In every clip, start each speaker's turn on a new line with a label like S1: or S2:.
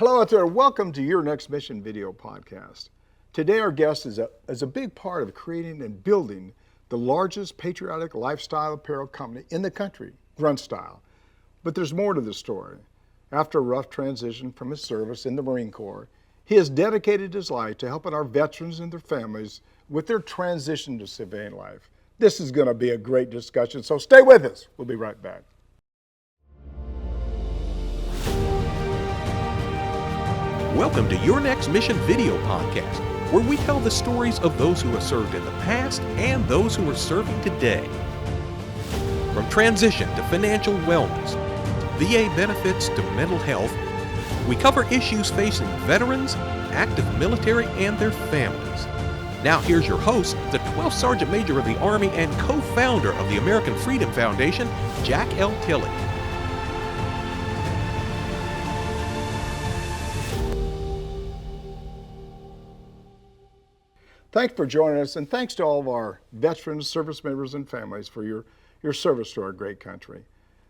S1: Hello out there. Welcome to Your Next Mission video podcast. Today our guest is a big part of creating and building the largest patriotic lifestyle apparel company in the country, Grunt Style. But there's more to the story. After a rough transition from his service in the Marine Corps, he has dedicated his life to helping our veterans and their families with their transition to civilian life. This is going to be a great discussion, so stay with us. We'll be right back.
S2: Welcome to Your Next Mission video podcast, where we tell the stories of those who have served in the past and those who are serving today. From transition to financial wellness, VA benefits to mental health, we cover issues facing veterans, active military, and their families. Now here's your host, the 12th Sergeant Major of the Army and co-founder of the American Freedom Foundation, Jack L. Tilley.
S1: Thanks for joining us, and thanks to all of our veterans, service members, and families for your service to our great country.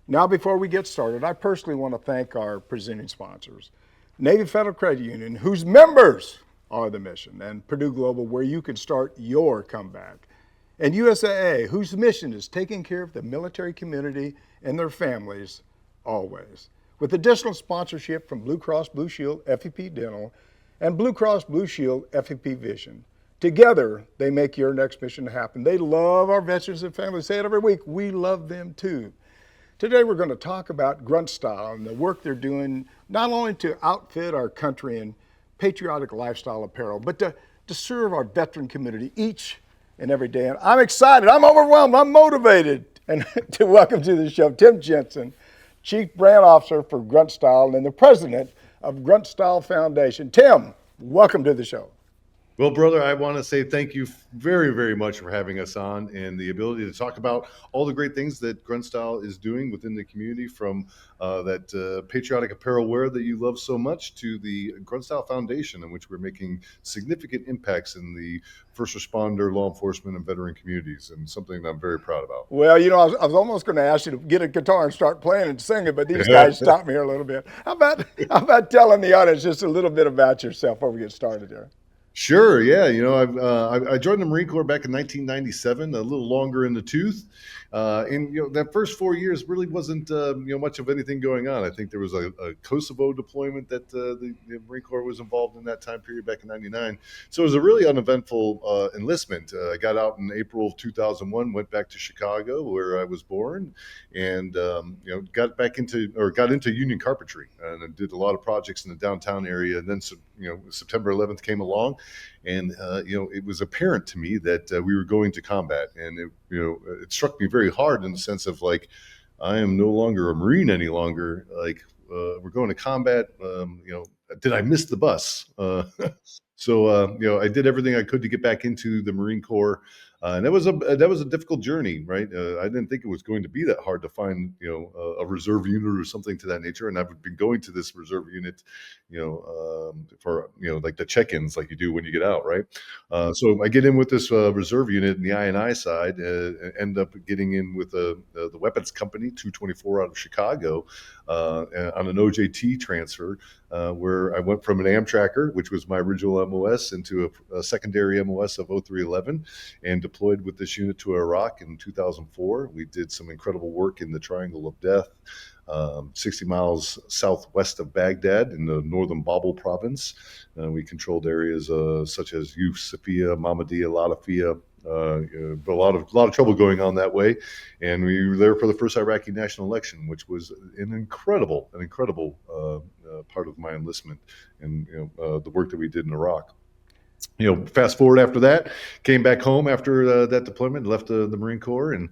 S1: Now, before we get started, I personally want to thank our presenting sponsors, Navy Federal Credit Union, whose members are the mission, and Purdue Global, where you can start your comeback, and USAA, whose mission is taking care of the military community and their families always. With additional sponsorship from Blue Cross Blue Shield FEP Dental and Blue Cross Blue Shield FEP Vision. Together, they make Your Next Mission happen. They love our veterans and families. Say it every week, we love them too. Today, we're going to talk about Grunt Style and the work they're doing, not only to outfit our country in patriotic lifestyle apparel, but to serve our veteran community each and every day. And I'm excited, I'm overwhelmed, I'm motivated. And to welcome to the show, Tim Jensen, Chief Brand Officer for Grunt Style and the President of Grunt Style Foundation. Tim, welcome to the show.
S3: Well, brother, I want to say thank you very, very much for having us on and the ability to talk about all the great things that Grunt Style is doing within the community, from that patriotic apparel wear that you love so much to the Grunt Style Foundation, in which we're making significant impacts in the first responder, law enforcement, and veteran communities, and something that I'm very proud about.
S1: Well, you know, I was almost going to ask you to get a guitar and start playing and singing, but these guys stopped me here a little bit. How about telling the audience just a little bit about yourself before we get started here?
S3: Sure. Yeah. You know, I joined the Marine Corps back in 1997, a little longer in the tooth. And, you know, that first 4 years really wasn't, much of anything going on. I think there was a Kosovo deployment that the Marine Corps was involved in that time period back in 99. So it was a really uneventful enlistment. I got out in April of 2001, went back to Chicago where I was born, and, got into union carpentry, and I did a lot of projects in the downtown area. And then, September 11th came along, and it was apparent to me that we were going to combat, and it struck me very hard in the sense of, like, I am no longer a Marine any longer. Like, we're going to combat. Did I miss the bus? So I did everything I could to get back into the Marine Corps. And that was a difficult journey, right? I didn't think it was going to be that hard to find, a reserve unit or something to that nature. And I've been going to this reserve unit, for like the check-ins, like you do when you get out, right? So I get in with this reserve unit in the I&I side, end up getting in with the weapons company, 224 out of Chicago, on an OJT transfer, where I went from an Amtracker, which was my original MOS, into a secondary MOS of 0311, and deployed with this unit to Iraq in 2004. We did some incredible work in the Triangle of Death, 60 miles southwest of Baghdad in the northern Babel province. We controlled areas such as Yuf, Safia, Mahmudiyya, Latifiyah. A lot of trouble going on that way, and we were there for the first Iraqi national election, which was an incredible part of my enlistment, and the work that we did in Iraq. Fast forward after that, came back home after that deployment, left the Marine Corps, and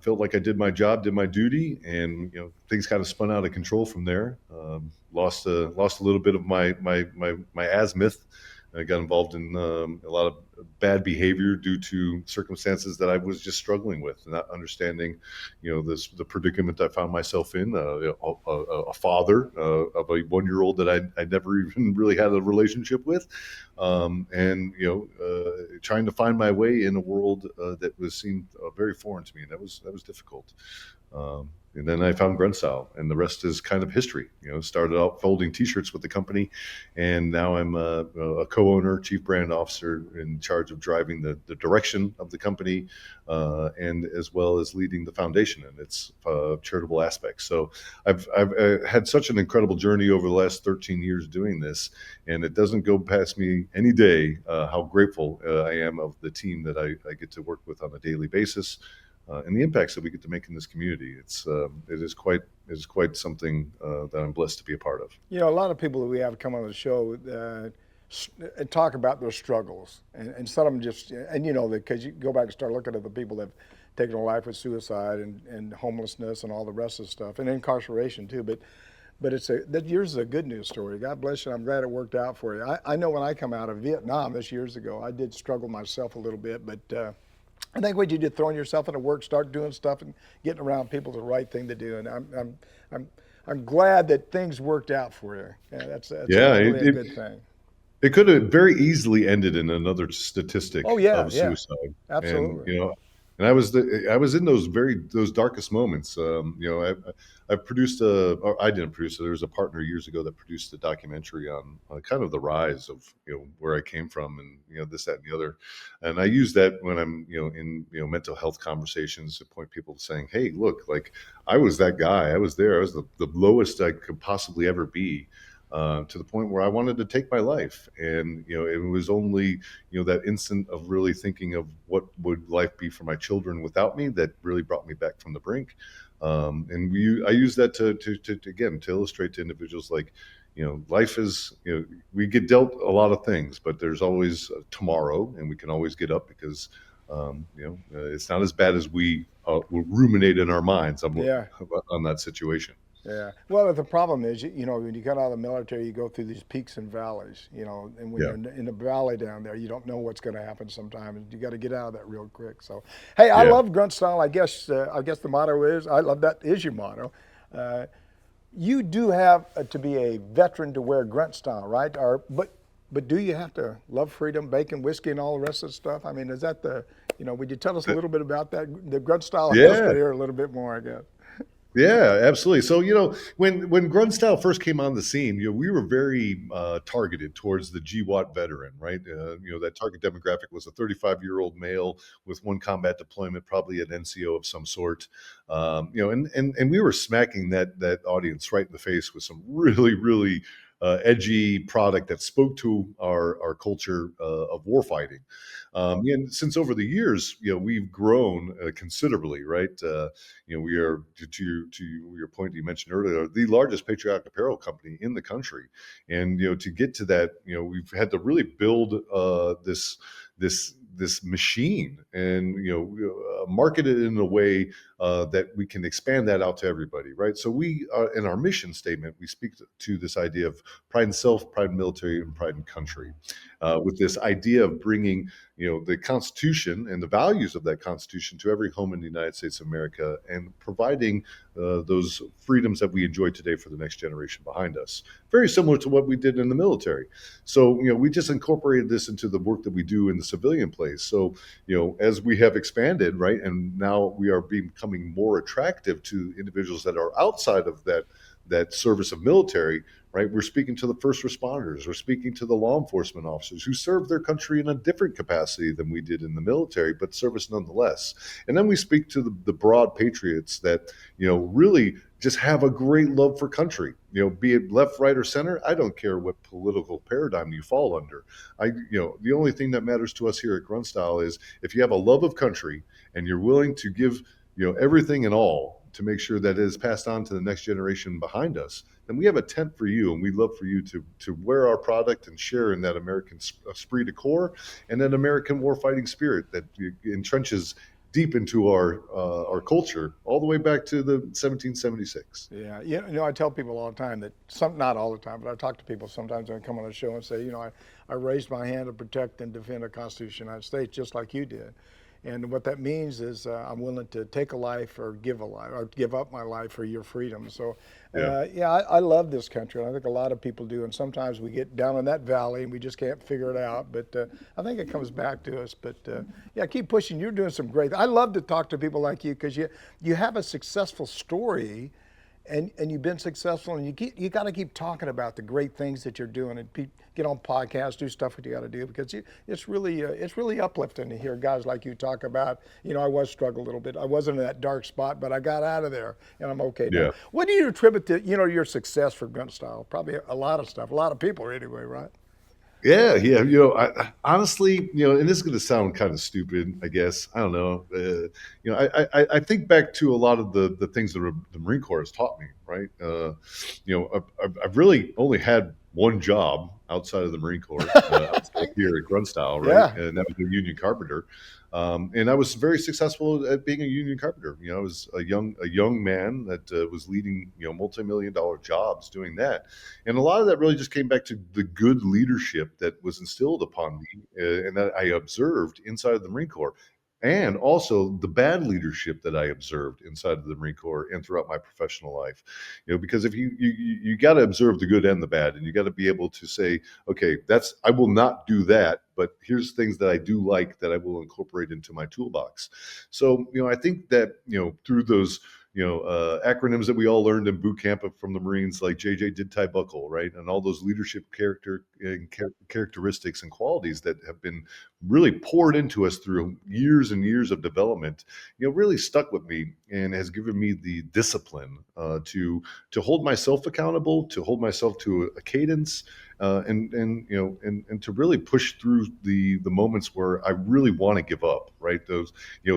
S3: felt like I did my job, did my duty, and things kind of spun out of control from there. Lost a little bit of my azimuth. I got involved in a lot of bad behavior due to circumstances that I was just struggling with, not understanding, the predicament I found myself in. A father of a 1-year-old that I never even really had a relationship with, and trying to find my way in a world that seemed very foreign to me. That was difficult. And then I found Grunt Style, and the rest is kind of history. Started out folding T-shirts with the company, and now I'm a co-owner, chief brand officer, in charge of driving the direction of the company, and as well as leading the foundation and its charitable aspects. So I've had such an incredible journey over the last 13 years doing this, and it doesn't go past me any day how grateful I am of the team that I get to work with on a daily basis. And the impacts that we get to make in this community. It is quite something that I'm blessed to be a part of.
S1: A lot of people that we have come on the show talk about their struggles, and some of them just, because you go back and start looking at the people that have taken a life with suicide and homelessness and all the rest of the stuff, and incarceration too. But yours is a good news story. God bless you. I'm glad it worked out for you. I know when I come out of Vietnam this years ago, I did struggle myself a little bit, but I think what you did, throwing yourself into work, start doing stuff, and getting around people is the right thing to do. And I'm glad that things worked out for you. Yeah, that's really a good thing.
S3: It could have very easily ended in another statistic of suicide.
S1: Absolutely.
S3: And I was in those darkest moments. I produced or I didn't produce it. There was a partner years ago that produced a documentary on kind of the rise of where I came from, and this, that, and the other. And I use that when I'm in mental health conversations to point people to saying, hey, look, like I was that guy. I was there. I was the lowest I could possibly ever be. To the point where I wanted to take my life. And, it was only, that instant of really thinking of what would life be for my children without me that really brought me back from the brink. And I use that to illustrate to individuals like, life is, we get dealt a lot of things, but there's always tomorrow, and we can always get up because, it's not as bad as we ruminate in our minds on that situation.
S1: Yeah. Well, the problem is, when you get out of the military, you go through these peaks and valleys, and when you're in the valley down there, you don't know what's going to happen sometimes. You got to get out of that real quick. So, hey, I love Grunt Style. I guess the motto is, I love that is your motto. You do have to be a veteran to wear Grunt Style, right? But do you have to love freedom, bacon, whiskey, and all the rest of the stuff? I mean, is that would you tell us a little bit about that, the Grunt Style history here a little bit more, I guess?
S3: Yeah, absolutely. So, when Grunt Style first came on the scene, we were very targeted towards the GWAT veteran, right? That target demographic was a 35-year-old male with one combat deployment, probably an NCO of some sort. And we were smacking that audience right in the face with some really, really edgy product that spoke to our culture of warfighting. And since over the years, we've grown considerably, right? We are, to your point you mentioned earlier, the largest patriotic apparel company in the country. And, to get to that, we've had to really build this machine and market it in a way that we can expand that out to everybody, right? So we in our mission statement, we speak to this idea of pride in self, pride in military, and pride in country, with this idea of bringing the Constitution and the values of that Constitution to every home in the United States of America, and providing those freedoms that we enjoy today for the next generation behind us. Very similar to what we did in the military. So, we just incorporated this into the work that we do in the civilian place. So, as we have expanded, right, and now we are becoming more attractive to individuals that are outside of that service of military, right? We're speaking to the first responders. We're speaking to the law enforcement officers who serve their country in a different capacity than we did in the military, but service nonetheless. And then we speak to the broad patriots that, really just have a great love for country, be it left, right, or center. I don't care what political paradigm you fall under. The only thing that matters to us here at Grunt Style is if you have a love of country and you're willing to give, everything and all to make sure that it is passed on to the next generation behind us, then we have a tent for you, and we'd love for you to wear our product and share in that American esprit de corps and that American warfighting spirit that entrenches deep into our culture, all the way back to the 1776.
S1: Yeah, I tell people all the time that not all the time, but I talk to people sometimes when I come on the show and say, I raised my hand to protect and defend the Constitution of the United States just like you did. And what that means is I'm willing to take a life or give up my life for your freedom. So, I love this country. And I think a lot of people do. And sometimes we get down in that valley and we just can't figure it out. But I think it comes back to us. But keep pushing. You're doing some great. I love to talk to people like you because you have a successful story. And you've been successful, and you got to keep talking about the great things that you're doing, and get on podcasts, do stuff that you got to do, because it's really uplifting to hear guys like you talk about. I was struggling a little bit. I wasn't in that dark spot, but I got out of there, and I'm okay now.
S3: Yeah.
S1: What do you attribute to your success for Grunt Style? Probably a lot of stuff, a lot of people anyway, right?
S3: Yeah. I honestly, and this is going to sound kind of stupid, I guess. I don't know. I think back to a lot of the things that the Marine Corps has taught me, right? I've really only had one job outside of the Marine Corps, outside here at Grunt Style, right?
S1: Yeah.
S3: And that was a union carpenter. And I was very successful at being a union carpenter. I was a young man that was leading, multi-million-dollar jobs doing that. And a lot of that really just came back to the good leadership that was instilled upon me and that I observed inside of the Marine Corps. And also the bad leadership that I observed inside of the Marine Corps and throughout my professional life, because if you got to observe the good and the bad, and you got to be able to say, okay, I will not do that, but here's things that I do like that I will incorporate into my toolbox. So, I think that, through those, acronyms that we all learned in boot camp from the Marines, like JJ did tie buckle, right? And all those leadership characteristics and qualities that have been really poured into us through years and years of development, really stuck with me and has given me the discipline to hold myself accountable, to hold myself to a cadence, and to really push through the moments where I really want to give up, right? Those,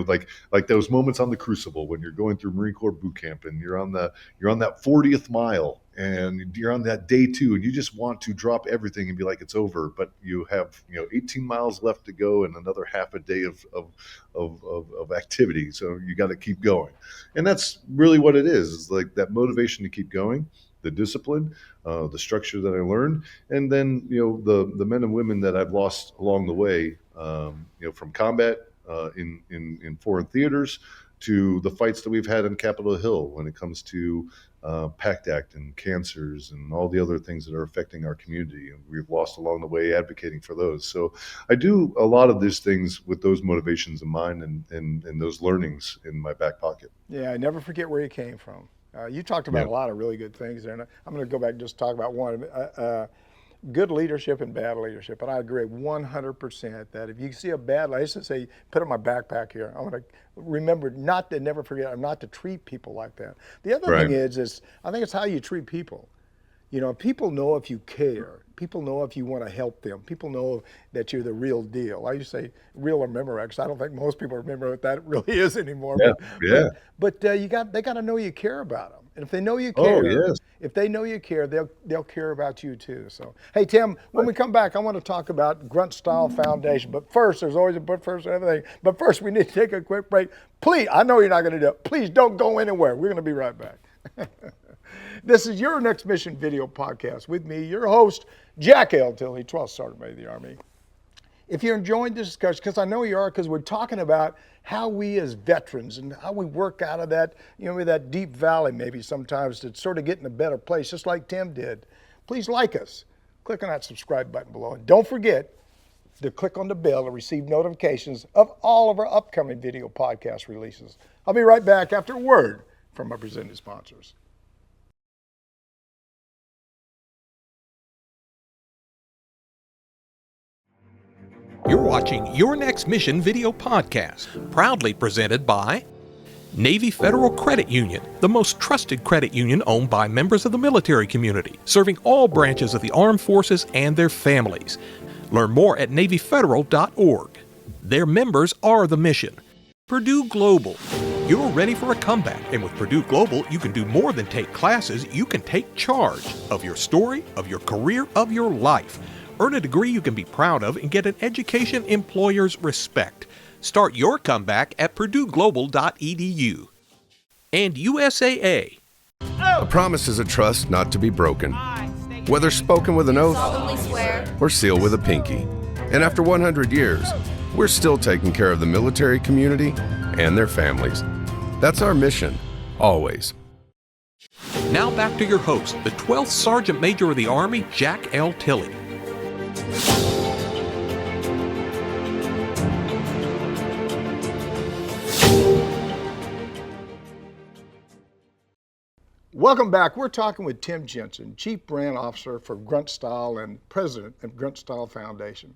S3: like those moments on the Crucible when you're going through Marine Corps boot camp and you're on that 40th mile and you're on that day 2 and you just want to drop everything and be like, it's over, but you have 18 miles left to go and another half a day of activity, so you got to keep going. And that's really what it is like that motivation to keep going, the discipline, the structure that I learned, and then the men and women that I've lost along the way, from combat in foreign theaters to the fights that we've had in Capitol Hill when it comes to PACT Act and cancers and all the other things that are affecting our community. And we've lost along the way advocating for those. So I do a lot of these things with those motivations in mind and those learnings in my back pocket.
S1: Yeah, I never forget where you came from. You talked about a lot of really good things there, and I'm going to go back and just talk about one. Good leadership and bad leadership. And I agree 100% that if you see a bad, I used to say, put it in my backpack here. I want to remember never forget, not to treat people like that. The other thing is I think it's how you treat people. People know if you care. People know if you want to help them. People know that you're the real deal. I used to say real or Memorex. I don't think most people remember what that really is anymore. But they got to know you care about them. And if they know you care, they'll care about you too. So, hey, Tim, when we come back, I want to talk about Grunt Style Foundation. But first, there's always a but first and everything. But first, we need to take a quick break. Please, I know you're not going to do it. Please don't go anywhere. We're going to be right back. This is Your Next Mission video podcast with me, your host, Jack L. Tilley, 12th Sergeant Major of the Army. If you're enjoying this discussion, because I know you are, because we're talking about how we as veterans and how we work out of that, that deep valley maybe sometimes to sort of get in a better place, just like Tim did. Please like us. Click on that subscribe button below. And don't forget to click on the bell to receive notifications of all of our upcoming video podcast releases. I'll be right back after a word from our presenting sponsors.
S2: You're watching Your Next Mission video podcast, proudly presented by Navy Federal Credit Union, the most trusted credit union owned by members of the military community, serving all branches of the armed forces and their families. Learn more at NavyFederal.org. Their members are the mission. Purdue Global. You're ready for a comeback, and with Purdue Global, you can do more than take classes. You can take charge of your story, of your career, of your life. Earn a degree you can be proud of and get an education employers respect. Start your comeback at purdueglobal.edu. And USAA.
S4: A promise is a trust not to be broken, whether spoken with an oath
S5: Solemnly swear.
S4: or sealed with a pinky. And after 100 years, we're still taking care of the military community and their families. That's our mission, always.
S2: Now back to your host, the 12th Sergeant Major of the Army, Jack L. Tilley.
S1: Welcome back. We're talking with Tim Jensen, Chief Brand Officer for Grunt Style and President of Grunt Style Foundation.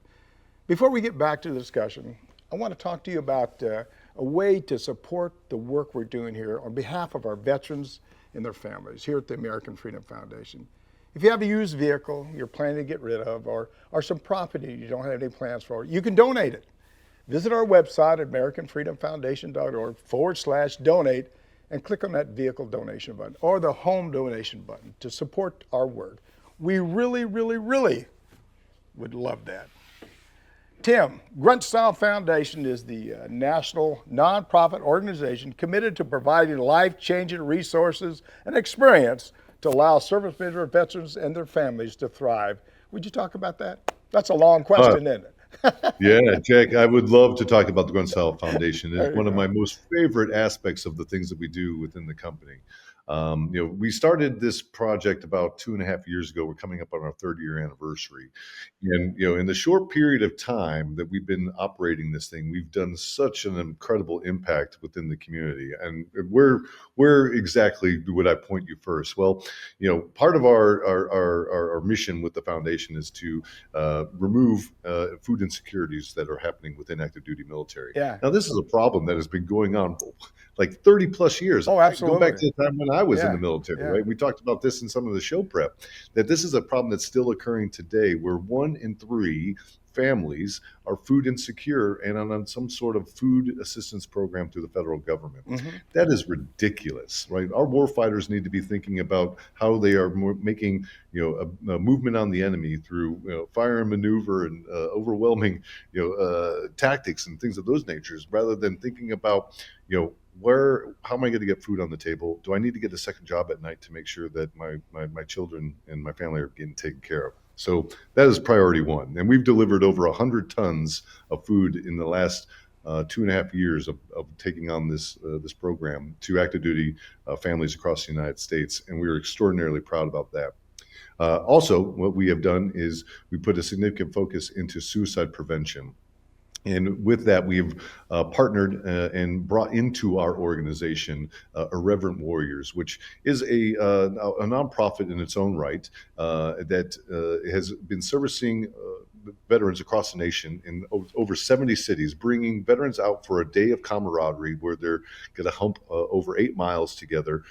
S1: Before we get back to the discussion, I want to talk to you about a way to support the work we're doing here on behalf of our veterans and their families here at the American Freedom Foundation. If you have a used vehicle you're planning to get rid of or some property you don't have any plans for, you can donate it. Visit our website at americanfreedomfoundation.org/donate and click on that vehicle donation button or the home donation button to support our work. We really, really, really would love that. Tim, Grunt Style Foundation is the national nonprofit organization committed to providing life-changing resources and experience to allow service member veterans and their families to thrive. Would you talk about that? That's a long question, isn't it?
S3: Yeah, Jack, I would love to talk about the Grunt Style Foundation. It's one of my most favorite aspects of the things that we do within the company. We started this project about 2.5 years ago. We're coming up on our 3rd-year anniversary. And, in the short period of time that we've been operating this thing, we've done such an incredible impact within the community. And where exactly would I point you first? Well, part of our mission with the foundation is to remove food insecurities that are happening within active duty military.
S1: Yeah.
S3: Now, this is a problem that has been going on for like 30 plus years.
S1: Oh, absolutely.
S3: Going back to the time when I was in
S1: Yeah,
S3: the military,
S1: yeah.
S3: right? We talked about this in some of the show prep, that this is a problem that's still occurring today where 1 in 3 families are food insecure and on some sort of food assistance program through the federal government.
S1: Mm-hmm.
S3: That is ridiculous, right? Our warfighters need to be thinking about how they are making, a movement on the enemy through, fire and maneuver and overwhelming, tactics and things of those natures, rather than thinking about, how am I going to get food on the table? Do I need to get a second job at night to make sure that my children and my family are getting taken care of? So that is priority 1. And we've delivered over 100 tons of food in the last 2.5 years of taking on this program to active duty families across the United States. And we are extraordinarily proud about that. Also, what we have done is we put a significant focus into suicide prevention. And with that, we've partnered and brought into our organization Irreverent Warriors, which is a nonprofit in its own right that has been servicing veterans across the nation in over 70 cities, bringing veterans out for a day of camaraderie where they're going to hump over 8 miles together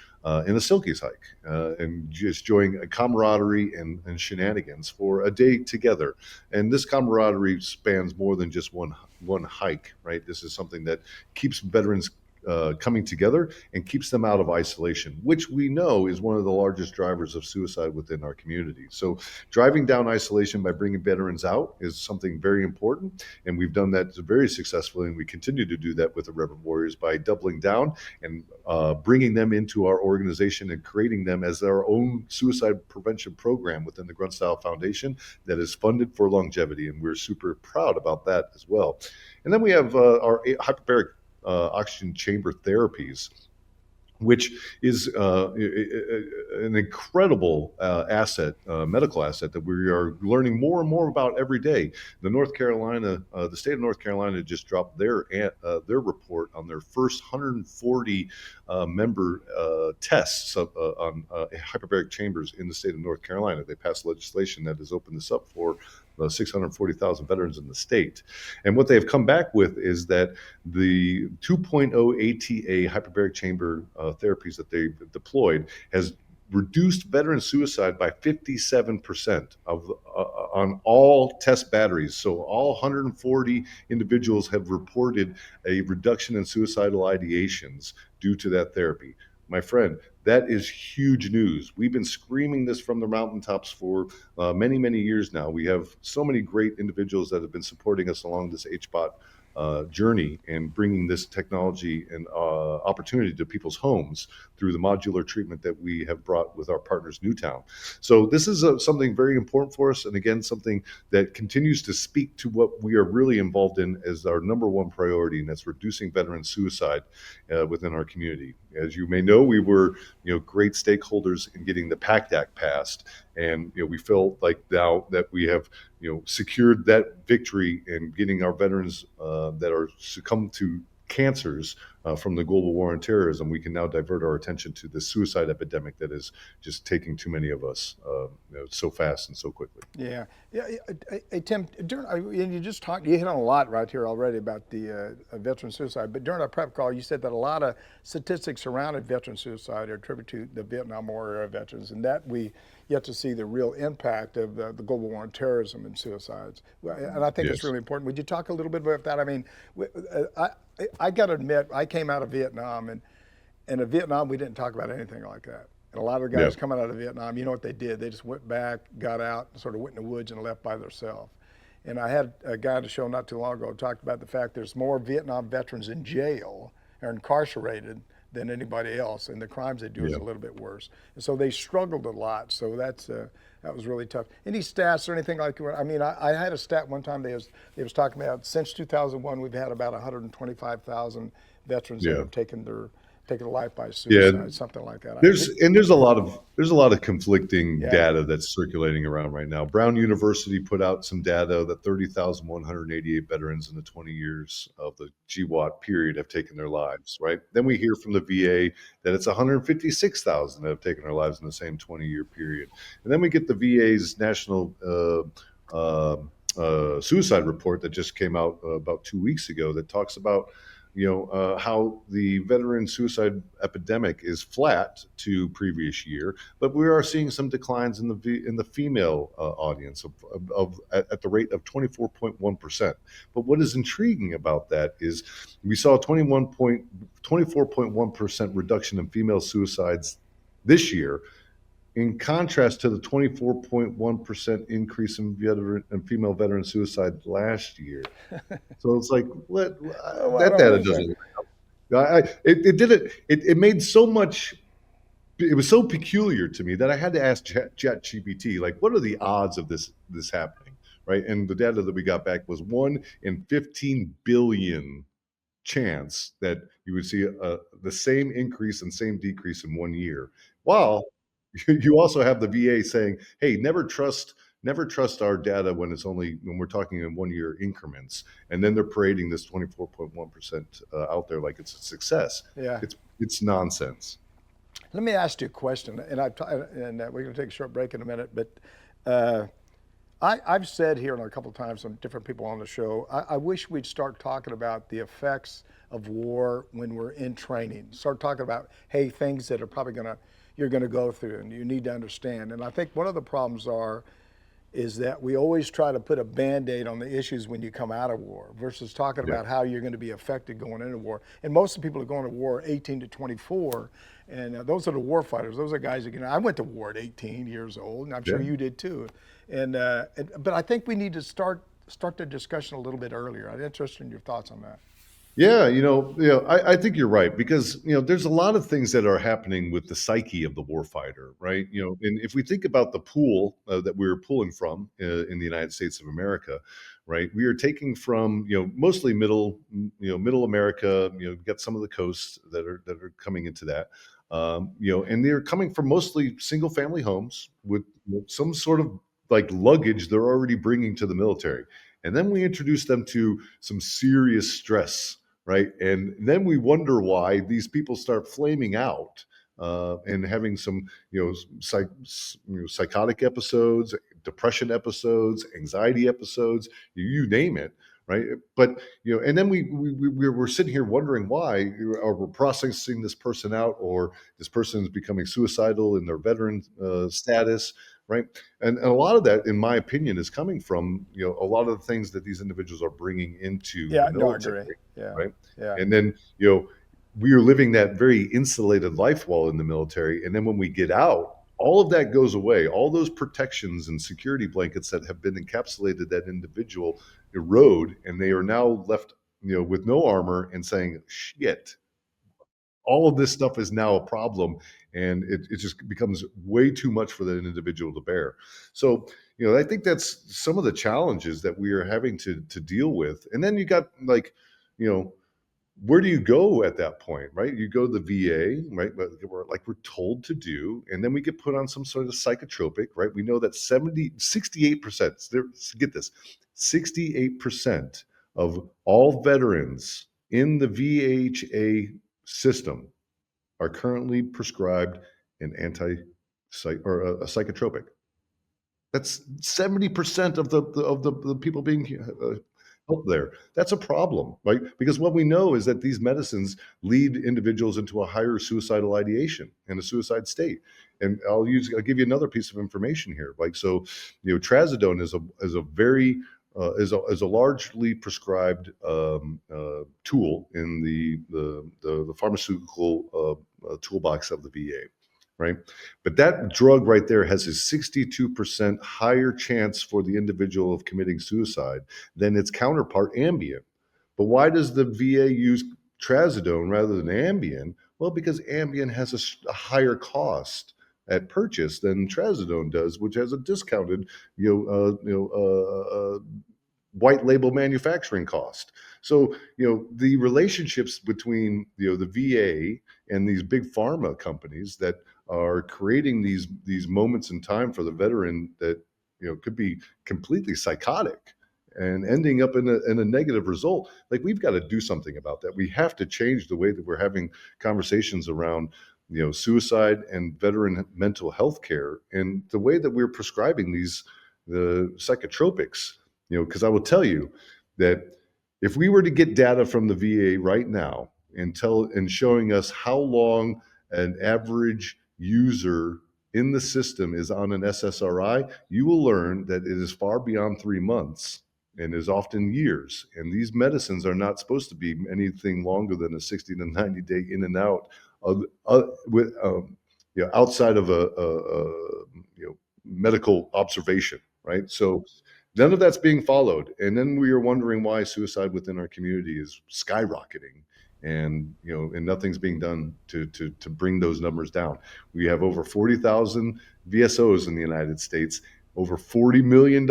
S3: in a Silkies hike and just enjoying a camaraderie and shenanigans for a day together. And this camaraderie spans more than just one hike, right? This is something that keeps veterans coming together and keeps them out of isolation, which we know is one of the largest drivers of suicide within our community. So driving down isolation by bringing veterans out is something very important. And we've done that very successfully. And we continue to do that with the Reverend Warriors by doubling down and bringing them into our organization and creating them as our own suicide prevention program within the Grunt Style Foundation that is funded for longevity. And we're super proud about that as well. And then we have our hyperbaric oxygen chamber therapies, which is an incredible medical asset that we are learning more and more about every day. The state of North Carolina just dropped their report on their first 140 member tests on hyperbaric chambers in the state of North Carolina. They passed legislation that has opened this up for 640,000 veterans in the state. And what they've come back with is that the 2.0 ATA hyperbaric chamber therapies that they deployed has reduced veteran suicide by 57% on all test batteries. So all 140 individuals have reported a reduction in suicidal ideations due to that therapy. My friend, that is huge news. We've been screaming this from the mountaintops for many, many years now. We have so many great individuals that have been supporting us along this HBOT journey and bringing this technology and opportunity to people's homes through the modular treatment that we have brought with our partners Newtown. So this is something very important for us, and again, something that continues to speak to what we are really involved in as our number one priority, and that's reducing veteran suicide within our community. As you may know, we were great stakeholders in getting the PACT Act passed, and we feel like now that we have secured that victory in getting our veterans that are succumbed to cancers from the global war on terrorism, we can now divert our attention to the suicide epidemic that is just taking too many of us so fast and so quickly.
S1: Yeah. Hey, Tim, and you hit on a lot right here already about the veteran suicide, but during our prep call, you said that a lot of statistics surrounding veteran suicide are attributed to the Vietnam War era veterans, and that we yet to see the real impact of the global war on terrorism and suicides. And I think it's really important. Would you talk a little bit about that? I mean, I got to admit, I came out of Vietnam, and in Vietnam, we didn't talk about anything like that. And a lot of the guys coming out of Vietnam, you know what they did? They just went back, got out, sort of went in the woods and left by themselves. And I had a guy on the show not too long ago talked about the fact there's more Vietnam veterans in jail or incarcerated than anybody else, and the crimes they do is a little bit worse. And so they struggled a lot. So that was really tough. Any stats or anything like that? I mean, I had a stat one time. They was talking about since 2001, we've had about 125,000 veterans that have taken their life by suicide, something like that.
S3: There's a lot of conflicting data that's circulating around right now. Brown University put out some data that 30,188 veterans in the 20 years of the GWAT period have taken their lives, right? Then we hear from the VA that it's 156,000 that have taken their lives in the same 20-year period. And then we get the VA's national suicide report that just came out about 2 weeks ago that talks about how the veteran suicide epidemic is flat to previous year, but we are seeing some declines in the female audience at the rate of 24.1%. But what is intriguing about that is we saw a 24.1% reduction in female suicides this year, in contrast to the 24.1% increase in female veteran suicide last year. So it's like, that data doesn't help. It made so much, it was so peculiar to me that I had to ask ChatGPT, like, what are the odds of this happening, right? And the data that we got back was 1 in 15 billion chance that you would see the same increase and same decrease in 1 year. While you also have the VA saying, hey, never trust our data when we're talking in 1 year increments. And then they're parading this 24.1% out there like it's a success.
S1: Yeah.
S3: It's nonsense.
S1: Let me ask you a question, and we're going to take a short break in a minute, but I've said here a couple of times from different people on the show, I wish we'd start talking about the effects of war when we're in training. Start talking about, hey, things that are probably you're going to go through and you need to understand. And I think one of the problems is that we always try to put a Band-Aid on the issues when you come out of war versus talking about how you're going to be affected going into war. And most of the people that go into war are 18 to 24, and those are the war fighters. Those are guys that I went to war at 18 years old, and I'm sure you did too. But I think we need to start the discussion a little bit earlier. I'm interested in your thoughts on that.
S3: Yeah, I think you're right, because there's a lot of things that are happening with the psyche of the warfighter, right? And if we think about the pool that we're pulling from in the United States of America, right? We are taking from mostly middle America. Got some of the coasts that are coming into that, and they're coming from mostly single family homes with some sort of like luggage they're already bringing to the military, and then we introduce them to some serious stress. Right. And then we wonder why these people start flaming out and having some, psychotic episodes, depression episodes, anxiety episodes, you name it. Right. But, and then we're sitting here wondering why, or we're processing this person out, or this person is becoming suicidal in their veteran status. Right. And a lot of that, in my opinion, is coming from, a lot of the things that these individuals are bringing into the military. Right.
S1: Yeah.
S3: And then, we are living that very insulated life while in the military. And then when we get out, all of that goes away. All those protections and security blankets that have been encapsulated that individual erode, and they are now left with no armor and saying, shit, all of this stuff is now a problem, and it just becomes way too much for that individual to bear. So, I think that's some of the challenges that we are having to deal with. And then you got where do you go at that point, right? You go to the VA, right? Like we're told to do, and then we get put on some sort of psychotropic, right? We know that 68%, get this, 68% of all veterans in the VHA system are currently prescribed an or a psychotropic. That's 70% of the people being helped there. That's a problem, right? Because what we know is that these medicines lead individuals into a higher suicidal ideation and a suicide state. And I'll give you another piece of information here. Like, so, trazodone is a very is a largely prescribed tool in the pharmaceutical toolbox of the VA, right? But that drug right there has a 62% higher chance for the individual of committing suicide than its counterpart, Ambien. But why does the VA use trazodone rather than Ambien? Well, because Ambien has a higher cost at purchase than trazodone does, which has a discounted, white label manufacturing cost. So, the relationships between, the VA and these big pharma companies that are creating these moments in time for the veteran that, could be completely psychotic and ending up in a negative result. Like, we've got to do something about that. We have to change the way that we're having conversations around, suicide and veteran mental health care, and the way that we're prescribing the psychotropics. Because I will tell you that if we were to get data from the VA right now and showing us how long an average user in the system is on an SSRI, you will learn that it is far beyond 3 months and is often years. And these medicines are not supposed to be anything longer than a 60 to 90 day in and out outside of a medical observation, right? So none of that's being followed. And then we are wondering why suicide within our community is skyrocketing, and nothing's being done to bring those numbers down. We have over 40,000 VSOs in the United States, over $40 million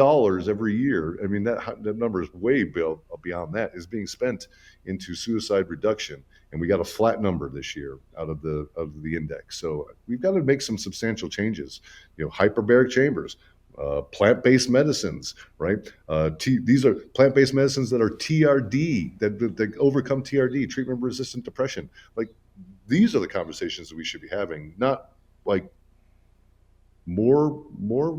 S3: every year. I mean, that number is way beyond that, is being spent into suicide reduction. And we got a flat number this year out of the index. So we've got to make some substantial changes. Hyperbaric chambers, plant-based medicines, right? These are plant-based medicines that are TRD, that overcome TRD, treatment-resistant depression. Like, these are the conversations that we should be having, not like more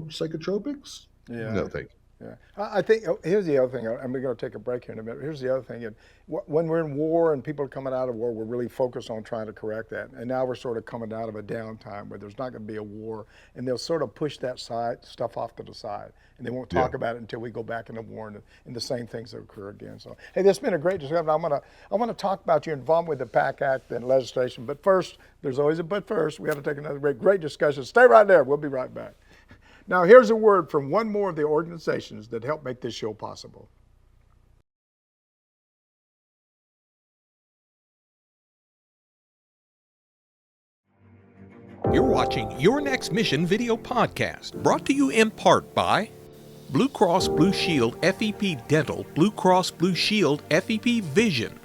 S3: psychotropics.
S1: Yeah.
S3: No, thank you.
S1: Yeah, I think here's the other thing. I'm going to take a break here in a minute. Here's the other thing. When we're in war and people are coming out of war, we're really focused on trying to correct that. And now we're sort of coming out of a downtime where there's not going to be a war, and they'll sort of push that stuff off to the side, and they won't talk about it until we go back into war, and the same things occur again. So, hey, this has been a great discussion. I want to talk about your involvement with the PAC Act and legislation. But first, there's always a but first. We have to take another great discussion. Stay right there. We'll be right back. Now, here's a word from one more of the organizations that help make this show possible.
S2: You're watching Your Next Mission video podcast, brought to you in part by Blue Cross Blue Shield FEP Dental, Blue Cross Blue Shield FEP Vision.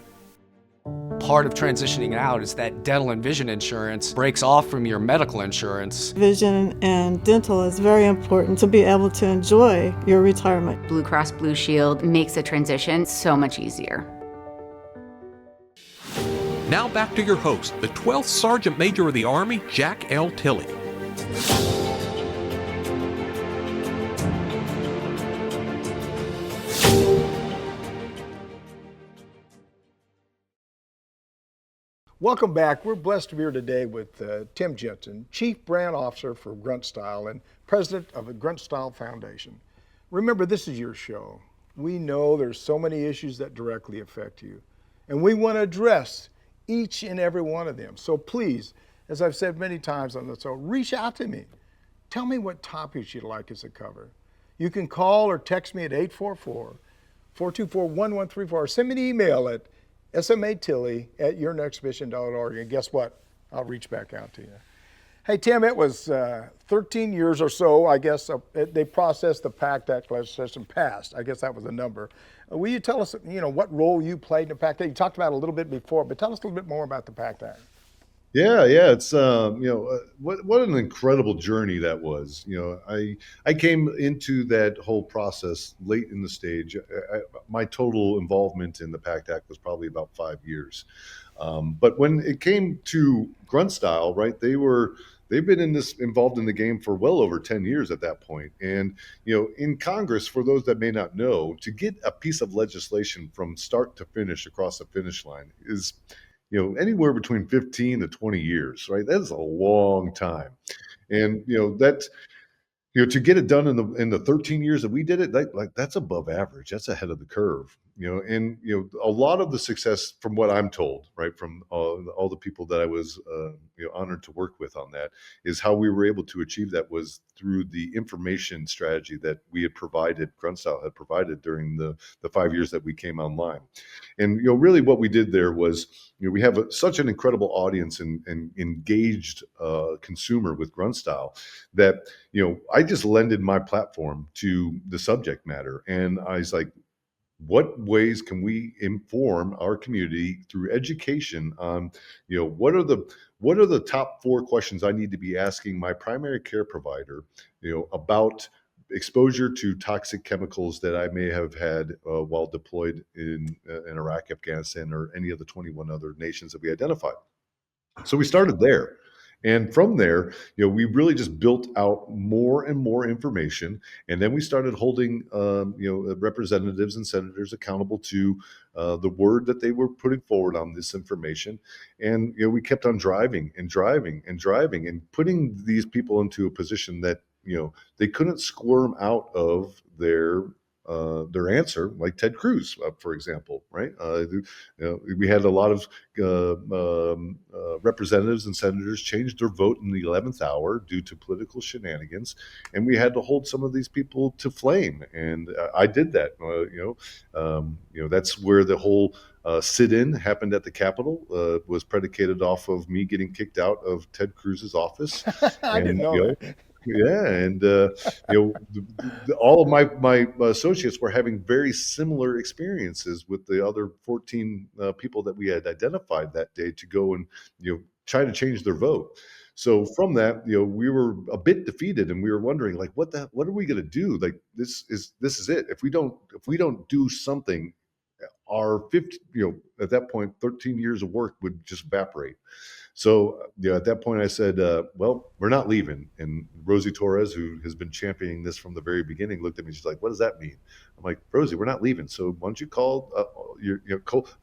S5: Part of transitioning out is that dental and vision insurance breaks off from your medical insurance.
S6: Vision and dental is very important to be able to enjoy your retirement.
S7: Blue Cross Blue Shield makes the transition so much easier.
S2: Now back to your host, the 12th Sergeant Major of the Army, Jack L. Tilley.
S1: Welcome back. We're blessed to be here today with Tim Jensen, Chief Brand Officer for Grunt Style and President of the Grunt Style Foundation. Remember, this is your show. We know there's so many issues that directly affect you, and we want to address each and every one of them. So please, as I've said many times on the show, reach out to me. Tell me what topics you'd like us to cover. You can call or text me at 424-1134, or send me an email at smatilley@yournextmission.org. And guess what? I'll reach back out to you. Hey, Tim, it was 13 years or so, I guess, they processed the PACT Act legislation passed. I guess that was the number. Will you tell us, what role you played in the PACT Act? You talked about it a little bit before, but tell us a little bit more about the PACT Act.
S3: Yeah, it's what an incredible journey that was. I came into that whole process late in the stage. My total involvement in the PACT Act was probably about 5 years. But when it came to Grunt Style, right, they've been involved in the game for well over 10 years at that point. And, in Congress, for those that may not know, to get a piece of legislation from start to finish across the finish line is, anywhere between 15 to 20 years, right? That's a long time. And, to get it done in the 13 years that we did it, that's above average. That's ahead of the curve. And a lot of the success, from what I'm told, right, from all the people that I was honored to work with on that, is how we were able to achieve that was through the information strategy that we had provided, Grunt Style had provided during the 5 years that we came online. And really what we did there was, we have such an incredible audience and engaged consumer with Grunt Style that I just lended my platform to the subject matter, and I was like, what ways can we inform our community through education on what are the top 4 questions I need to be asking my primary care provider about exposure to toxic chemicals that I may have had while deployed in Iraq, Afghanistan, or any of the 21 other nations that we identified. So we started there. And from there, we really just built out more and more information. And then we started holding, representatives and senators accountable to the word that they were putting forward on this information. And, we kept on driving and putting these people into a position that, they couldn't squirm out of their answer, like Ted Cruz, for example, right? We had a lot of representatives and senators change their vote in the 11th hour due to political shenanigans, and we had to hold some of these people to flame. And I did that. That's where the whole sit-in happened at the Capitol, was predicated off of me getting kicked out of Ted Cruz's office.
S1: I didn't know that.
S3: Yeah, and all of my associates were having very similar experiences with the other 14 people that we had identified that day to go and try to change their vote. So from that, we were a bit defeated, and we were wondering, like, what are we going to do? Like, this is it. If we don't do something, our 50, at that point, 13 years of work would just evaporate. So at that point I said, well, we're not leaving. And Rosie Torres, who has been championing this from the very beginning, looked at me. She's like, what does that mean? I'm like, Rosie, we're not leaving. So why don't you call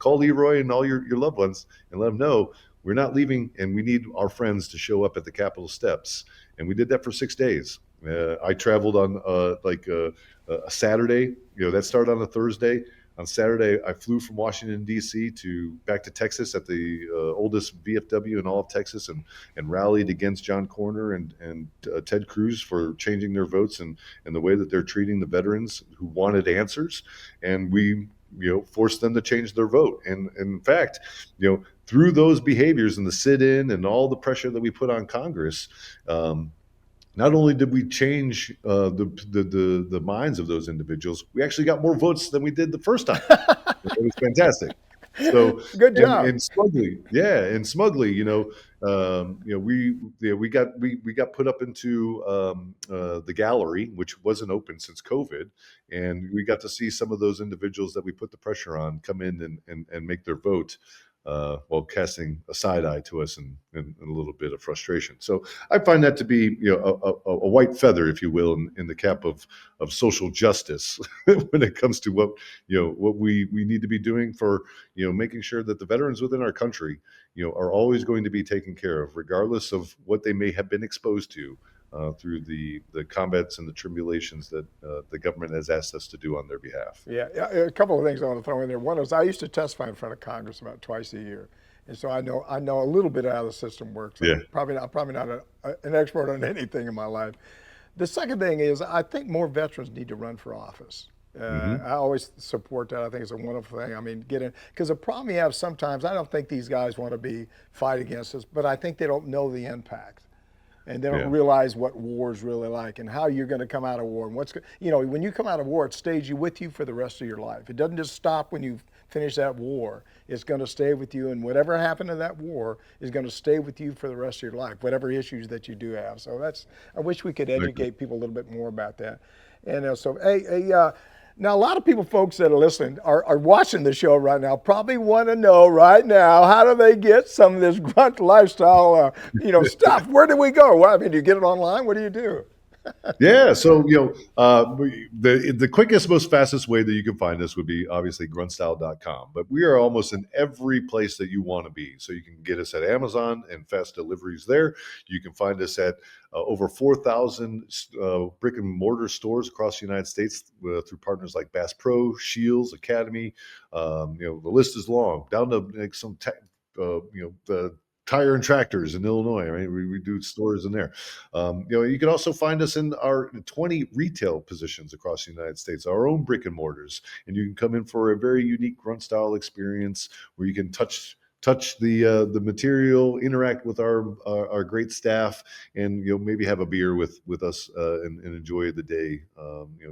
S3: Leroy and all your loved ones and let them know we're not leaving, and we need our friends to show up at the Capitol steps. And we did that for 6 days. I traveled on a Saturday. That started on a Thursday. On Saturday, I flew from Washington, D.C. back to Texas at the oldest VFW in all of Texas, and rallied against John Corner and Ted Cruz for changing their votes and the way that they're treating the veterans who wanted answers. And we forced them to change their vote. And in fact, through those behaviors and the sit-in and all the pressure that we put on Congress, not only did we change the minds of those individuals, we actually got more votes than we did the first time. It was fantastic. So
S1: good job.
S3: And smugly, we got put up into the gallery, which wasn't open since COVID, and we got to see some of those individuals that we put the pressure on come in and make their vote. While casting a side eye to us and a little bit of frustration. So I find that to be a white feather, if you will, in the cap of social justice when it comes to what we need to be doing for making sure that the veterans within our country are always going to be taken care of, regardless of what they may have been exposed to through the combats and the tribulations that the government has asked us to do on their behalf.
S1: Yeah, a couple of things I want to throw in there. One is I used to testify in front of Congress about twice a year, and so I know a little bit of how the system works.
S3: Yeah.
S1: I'm probably not an expert on anything in my life. The second thing is I think more veterans need to run for office. I always support that. I think it's a wonderful thing. I mean, because the problem you have sometimes, I don't think these guys want to fight against us, but I think they don't know the impact. And they don't realize what war is really like and how you're going to come out of war. And when you come out of war, it stays with you for the rest of your life. It doesn't just stop when you finish that war. It's going to stay with you, and whatever happened in that war is going to stay with you for the rest of your life, whatever issues that you do have. So I wish we could educate people a little bit more about that. And now, a lot of folks that are listening, are watching the show right now, probably want to know right now, how do they get some of this grunt lifestyle, stuff? Where do we go? Well, I mean, do you get it online? What do you do?
S3: Yeah, so the quickest, most fastest way that you can find us would be obviously gruntstyle.com. But we are almost in every place that you want to be. So you can get us at Amazon and fast deliveries there. You can find us at over 4,000 brick and mortar stores across the United States through partners like Bass Pro, Shields, Academy. The list is long, down to like the Tire and Tractors in Illinois, right? We do stores in there. You can also find us in our 20 retail positions across the United States, our own brick and mortars, and you can come in for a very unique grunt style experience where you can touch the material, interact with our great staff, and maybe have a beer with us and enjoy the day.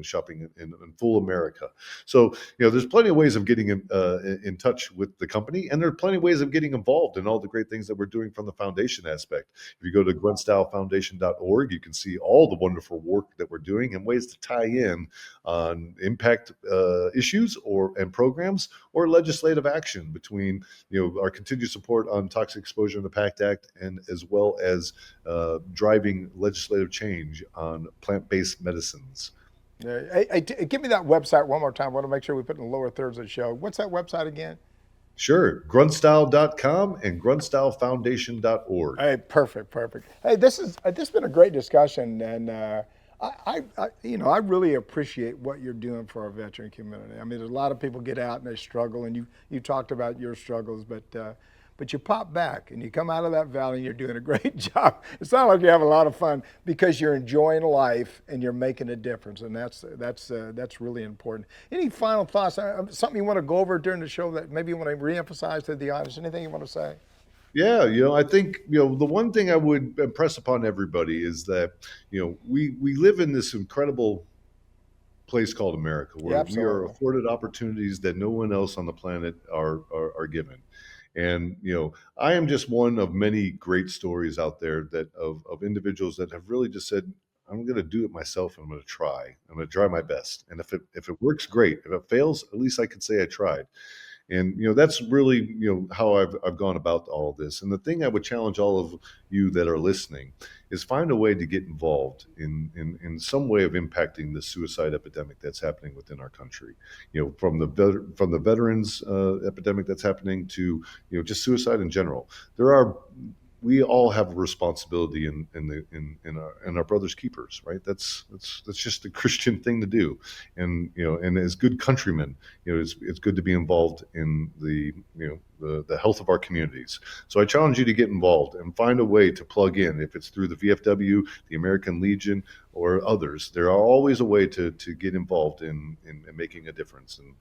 S3: Shopping in full America. So there's plenty of ways of getting in touch with the company, and there are plenty of ways of getting involved in all the great things that we're doing from the foundation aspect. If you go to gruntstylefoundation.org, you can see all the wonderful work that we're doing and ways to tie in on impact issues and programs or legislative action between our continued support on toxic exposure in the PACT Act, and as well as driving legislative change on plant-based medicines.
S1: Hey, give me that website one more time. I want to make sure we put it in the lower thirds of the show. What's that website again?
S3: Sure, gruntstyle.com and gruntstylefoundation.org.
S1: Hey, perfect. Hey, this has been a great discussion, and I really appreciate what you're doing for our veteran community. I mean, there's a lot of people get out and they struggle, and you talked about your struggles, but you pop back and you come out of that valley and you're doing a great job. It's not like you have a lot of fun because you're enjoying life and you're making a difference, and that's really important. Any final thoughts? Something you want to go over during the show that maybe you want to reemphasize to the audience? Anything you want to say?
S3: Yeah, I think the one thing I would impress upon everybody is that we live in this incredible place called America, where we are afforded opportunities that no one else on the planet are given. And I am just one of many great stories out there of individuals that have really just said, I'm going to do it myself, and I'm going to try. I'm going to try my best, and if it works, great. If it fails, at least I can say I tried. And that's really how I've gone about all of this. And the thing I would challenge all of you that are listening is find a way to get involved in some way of impacting the suicide epidemic that's happening within our country. From the veterans epidemic that's happening to just suicide in general. We all have a responsibility in our brother's keepers, right? That's just a Christian thing to do, and as good countrymen, it's good to be involved in the health of our communities. So I challenge you to get involved and find a way to plug in. If it's through the VFW, the American Legion, or others, there are always a way to get involved in making a difference, and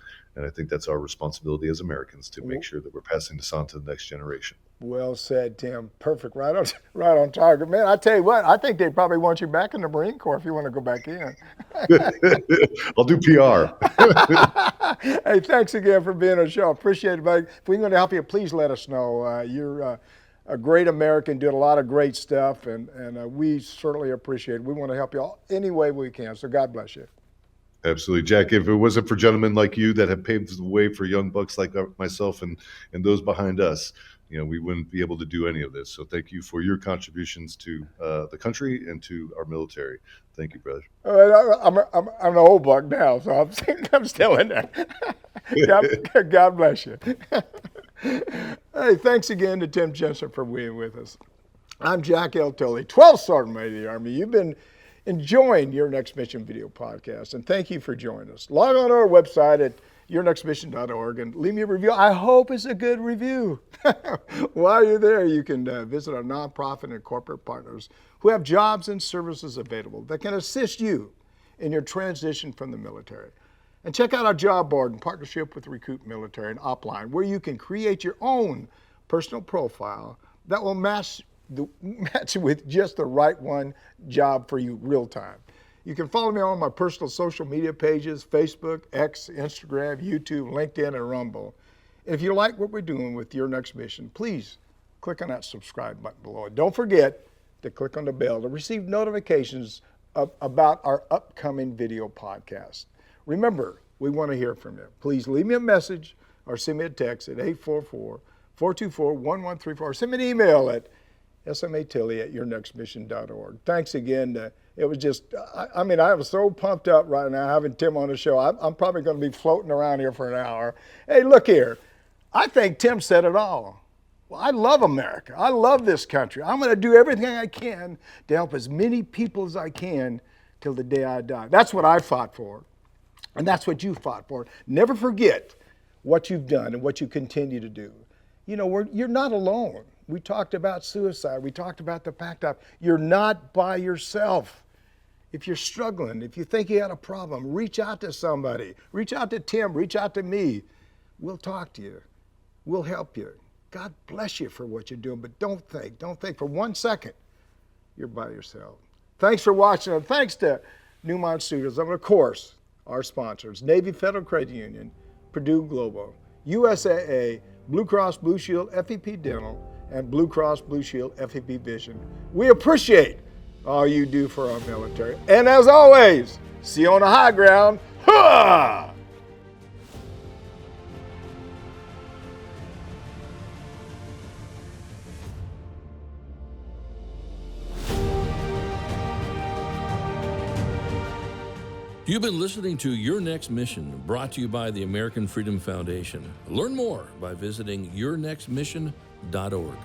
S3: I think that's our responsibility as Americans to make sure that we're passing this on to the next generation.
S1: Well said, Tim. Perfect. Right on target. Man, I tell you what, I think they probably want you back in the Marine Corps if you want to go back in.
S3: I'll do PR.
S1: Hey, thanks again for being on the show. Appreciate it, buddy. If we're going to help you, please let us know. You're a great American, doing a lot of great stuff, and we certainly appreciate it. We want to help you all any way we can, so God bless you.
S3: Absolutely, Jack. If it wasn't for gentlemen like you that have paved the way for young bucks like myself and those behind us, we wouldn't be able to do any of this. So thank you for your contributions to the country and to our military. Thank you, brother.
S1: I'm an old buck now, so I'm still in there. God bless you. Hey, thanks again to Tim Jensen for being with us. I'm Jack L. Tilley, 12th Sergeant Major of the Army. You've been enjoying Your Next Mission video podcast, and thank you for joining us. Log on to our website at yournextmission.org and leave me a review. I hope it's a good review. While you're there, you can visit our nonprofit and corporate partners who have jobs and services available that can assist you in your transition from the military. And check out our job board in partnership with Recruit Military and Upline, where you can create your own personal profile that will match with just the right one job for you real time. You can follow me on my personal social media pages, Facebook, X, Instagram, YouTube, LinkedIn, and Rumble. And if you like what we're doing with Your Next Mission, please click on that subscribe button below. And don't forget to click on the bell to receive notifications about our upcoming video podcast. Remember, we want to hear from you. Please leave me a message or send me a text at 844-424-1134. Send me an email at smatilley@yournextmission.org. Thanks again. It was just, I was so pumped up right now having Tim on the show. I'm probably going to be floating around here for an hour. Hey, look here. I think Tim said it all. Well, I love America. I love this country. I'm going to do everything I can to help as many people as I can till the day I die. That's what I fought for. And that's what you fought for. Never forget what you've done and what you continue to do. You know, you're not alone. We talked about suicide. We talked about the PACT Act. You're not by yourself. If you're struggling, if you think you had a problem, reach out to somebody. Reach out to Tim. Reach out to me. We'll talk to you. We'll help you. God bless you for what you're doing, but don't think for 1 second you're by yourself. Thanks for watching, and thanks to Newmont Studios, and of course, our sponsors, Navy Federal Credit Union, Purdue Global, USAA, Blue Cross Blue Shield, FEP Dental, and Blue Cross Blue Shield, FEP Vision. We appreciate all you do for our military. And as always, see you on the high ground. Ha!
S8: You've been listening to Your Next Mission, brought to you by the American Freedom Foundation. Learn more by visiting yournextmission.org.